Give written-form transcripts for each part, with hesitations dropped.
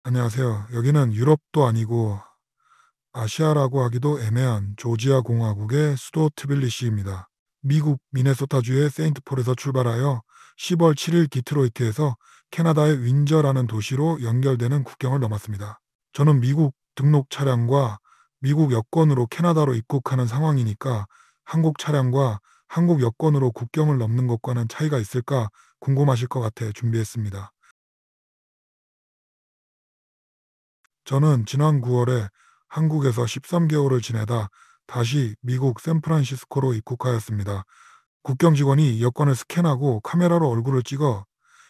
안녕하세요. 여기는 유럽도 아니고 아시아라고 하기도 애매한 조지아 공화국의 수도 트빌리시입니다. 미국 미네소타주의 세인트폴에서 출발하여 10월 7일 디트로이트에서 캐나다의 윈저라는 도시로 연결되는 국경을 넘었습니다. 저는 미국 등록 차량과 미국 여권으로 캐나다로 입국하는 상황이니까 한국 차량과 한국 여권으로 국경을 넘는 것과는 차이가 있을까 궁금하실 것 같아 준비했습니다. 저는 지난 9월에 한국에서 13개월을 지내다 다시 미국 샌프란시스코로 입국하였습니다. 국경 직원이 여권을 스캔하고 카메라로 얼굴을 찍어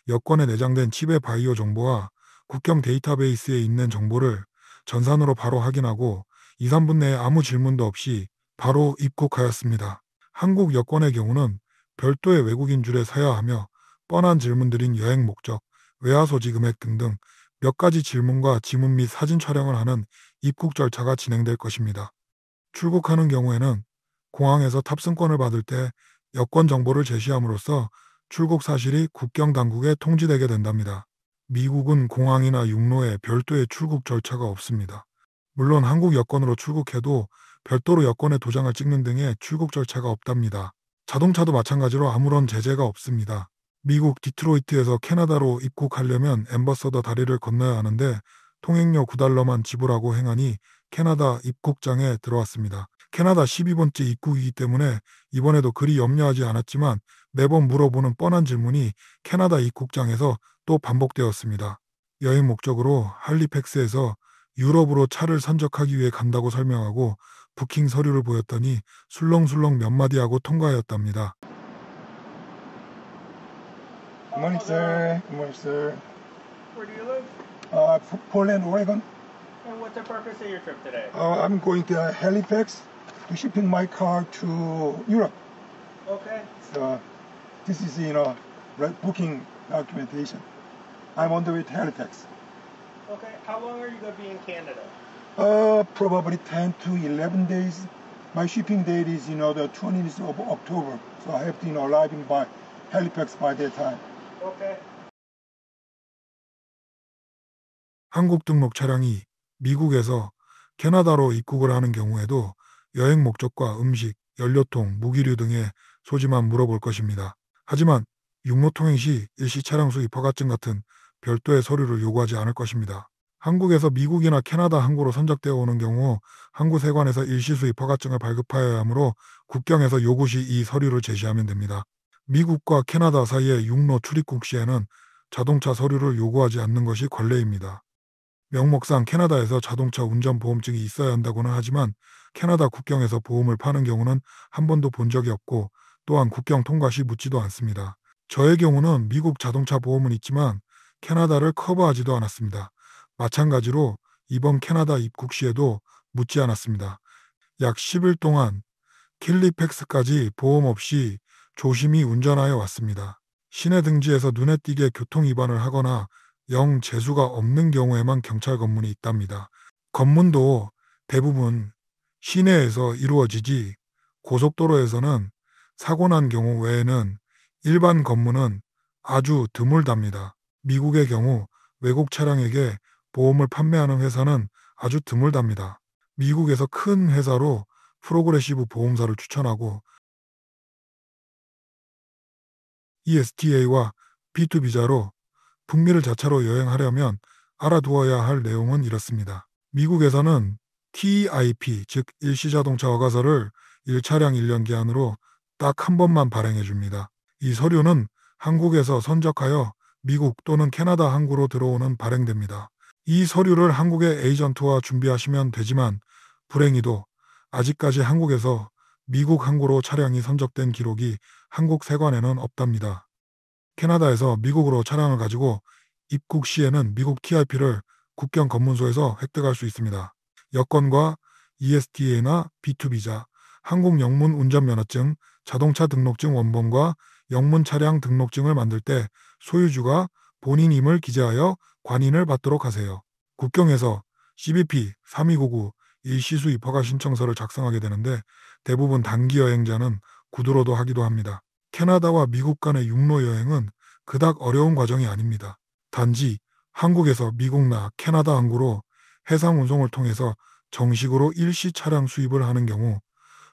여권에 내장된 칩의 바이오 정보와 국경 데이터베이스에 있는 정보를 전산으로 바로 확인하고 2, 3분 내에 아무 질문도 없이 바로 입국하였습니다. 한국 여권의 경우는 별도의 외국인 줄에 서야 하며 뻔한 질문들인 여행 목적, 외화 소지 금액 등등 몇 가지 질문과 지문 및 사진 촬영을 하는 입국 절차가 진행될 것입니다. 출국하는 경우에는 공항에서 탑승권을 받을 때 여권 정보를 제시함으로써 출국 사실이 국경 당국에 통지되게 된답니다. 미국은 공항이나 육로에 별도의 출국 절차가 없습니다. 물론 한국 여권으로 출국해도 별도로 여권에 도장을 찍는 등의 출국 절차가 없답니다. 자동차도 마찬가지로 아무런 제재가 없습니다. 미국 디트로이트에서 캐나다로 입국하려면 앰버서더 다리를 건너야 하는데 통행료 9달러만 지불하고 행하니 캐나다 입국장에 들어왔습니다. 캐나다 12번째 입국이기 때문에 이번에도 그리 염려하지 않았지만 매번 물어보는 뻔한 질문이 캐나다 입국장에서 또 반복되었습니다. 여행 목적으로 할리팩스에서 유럽으로 차를 선적하기 위해 간다고 설명하고 부킹 서류를 보였더니 술렁술렁 몇 마디 하고 통과하였답니다. Good morning, sir. Good morning, sir. Where do you live? Portland, Oregon. And what's the purpose of your trip today? I'm going to Halifax to shipping my car to Europe. Okay. So this is, booking documentation. I'm on the way to Halifax. Okay. How long are you going to be in Canada? Probably 10 to 11 days. My shipping date is, the 20th of October. So I have to, arriving by Halifax by that time. Okay. 한국 등록 차량이 미국에서 캐나다로 입국을 하는 경우에도 여행 목적과 음식, 연료통, 무기류 등의 소지만 물어볼 것입니다. 하지만 육로 통행 시 일시 차량 수입 허가증 같은 별도의 서류를 요구하지 않을 것입니다. 한국에서 미국이나 캐나다 항구로 선적되어 오는 경우 항구 세관에서 일시 수입 허가증을 발급하여야 하므로 국경에서 요구 시 이 서류를 제시하면 됩니다. 미국과 캐나다 사이의 육로 출입국 시에는 자동차 서류를 요구하지 않는 것이 관례입니다. 명목상 캐나다에서 자동차 운전보험증이 있어야 한다고는 하지만 캐나다 국경에서 보험을 파는 경우는 한 번도 본 적이 없고 또한 국경 통과 시 묻지도 않습니다. 저의 경우는 미국 자동차 보험은 있지만 캐나다를 커버하지도 않았습니다. 마찬가지로 이번 캐나다 입국 시에도 묻지 않았습니다. 약 10일 동안 킬리팩스까지 보험 없이 조심히 운전하여 왔습니다. 시내 등지에서 눈에 띄게 교통 위반을 하거나 영 재수가 없는 경우에만 경찰 검문이 있답니다. 검문도 대부분 시내에서 이루어지지 고속도로에서는 사고 난 경우 외에는 일반 검문은 아주 드물답니다. 미국의 경우 외국 차량에게 보험을 판매하는 회사는 아주 드물답니다. 미국에서 큰 회사로 프로그레시브 보험사를 추천하고 ESTA와 B2 비자로 북미를 자차로 여행하려면 알아두어야 할 내용은 이렇습니다. 미국에서는 TIP, 즉 일시자동차 허가서를 1차량 1년 기한으로 딱 한 번만 발행해 줍니다. 이 서류는 한국에서 선적하여 미국 또는 캐나다 항구로 들어오는 발행됩니다. 이 서류를 한국의 에이전트와 준비하시면 되지만 불행히도 아직까지 한국에서 미국 항구로 차량이 선적된 기록이 한국 세관에는 없답니다. 캐나다에서 미국으로 차량을 가지고 입국 시에는 미국 TIP를 국경 검문소에서 획득할 수 있습니다. 여권과 ESTA나 B2 비자, 한국 영문 운전면허증, 자동차 등록증 원본과 영문 차량 등록증을 만들 때 소유주가 본인임을 기재하여 관인을 받도록 하세요. 국경에서 CBP 3299 일시수입 허가 신청서를 작성하게 되는데 대부분 단기 여행자는 구두로도 하기도 합니다. 캐나다와 미국 간의 육로 여행은 그닥 어려운 과정이 아닙니다. 단지 한국에서 미국나 캐나다 항구로 해상 운송을 통해서 정식으로 일시 차량 수입을 하는 경우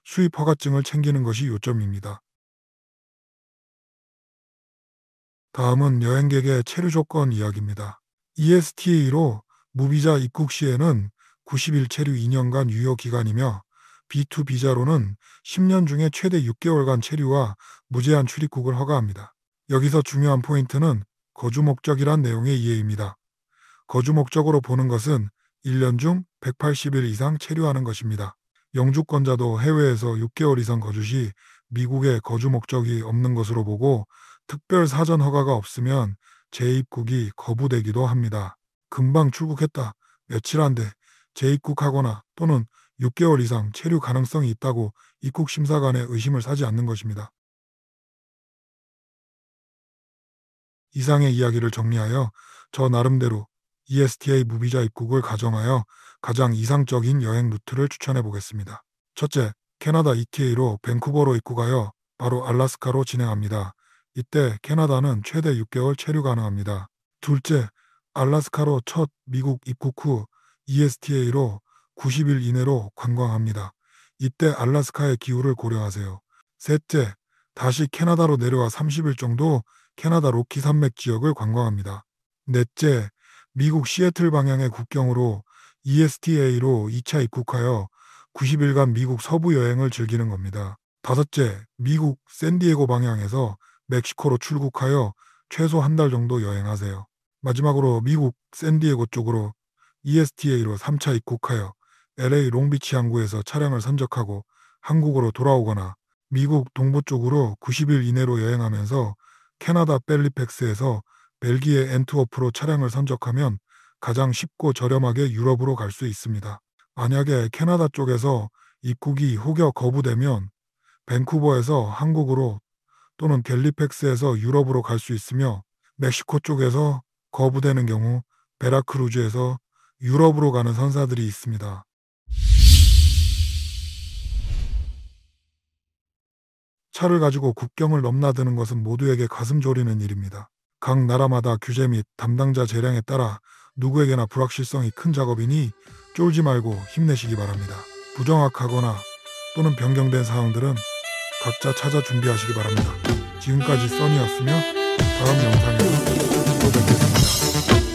수입 허가증을 챙기는 것이 요점입니다. 다음은 여행객의 체류 조건 이야기입니다. ESTA로 무비자 입국 시에는 90일 체류 2년간 유효 기간이며 B2 비자로는 10년 중에 최대 6개월간 체류와 무제한 출입국을 허가합니다. 여기서 중요한 포인트는 거주 목적이란 내용의 이해입니다. 거주 목적으로 보는 것은 1년 중 180일 이상 체류하는 것입니다. 영주권자도 해외에서 6개월 이상 거주 시 미국에 거주 목적이 없는 것으로 보고 특별 사전 허가가 없으면 재입국이 거부되기도 합니다. 금방 출국했다, 며칠 안 돼 재입국하거나 또는 6개월 이상 체류 가능성이 있다고 입국 심사관의 의심을 사지 않는 것입니다. 이상의 이야기를 정리하여 저 나름대로 ESTA 무비자 입국을 가정하여 가장 이상적인 여행 루트를 추천해 보겠습니다. 첫째, 캐나다 ETA로 밴쿠버로 입국하여 바로 알래스카로 진행합니다. 이때 캐나다는 최대 6개월 체류 가능합니다. 둘째, 알래스카로 첫 미국 입국 후 ESTA로 90일 이내로 관광합니다. 이때 알래스카의 기후를 고려하세요. 셋째, 다시 캐나다로 내려와 30일 정도 캐나다 로키 산맥 지역을 관광합니다. 넷째, 미국 시애틀 방향의 국경으로 ESTA로 2차 입국하여 90일간 미국 서부 여행을 즐기는 겁니다. 다섯째, 미국 샌디에고 방향에서 멕시코로 출국하여 최소 한 달 정도 여행하세요. 마지막으로 미국 샌디에고 쪽으로 ESTA로 3차 입국하여 LA 롱비치 항구에서 차량을 선적하고 한국으로 돌아오거나 미국 동부 쪽으로 90일 이내로 여행하면서 캐나다 벨리팩스에서 벨기에 앤트워프로 차량을 선적하면 가장 쉽고 저렴하게 유럽으로 갈 수 있습니다. 만약에 캐나다 쪽에서 입국이 혹여 거부되면 밴쿠버에서 한국으로 또는 갤리팩스에서 유럽으로 갈 수 있으며 멕시코 쪽에서 거부되는 경우 베라크루즈에서 유럽으로 가는 선사들이 있습니다. 차를 가지고 국경을 넘나드는 것은 모두에게 가슴 졸이는 일입니다. 각 나라마다 규제 및 담당자 재량에 따라 누구에게나 불확실성이 큰 작업이니 쫄지 말고 힘내시기 바랍니다. 부정확하거나 또는 변경된 사항들은 각자 찾아 준비하시기 바랍니다. 지금까지 써니였으며 다음 영상에서 또 뵙겠습니다.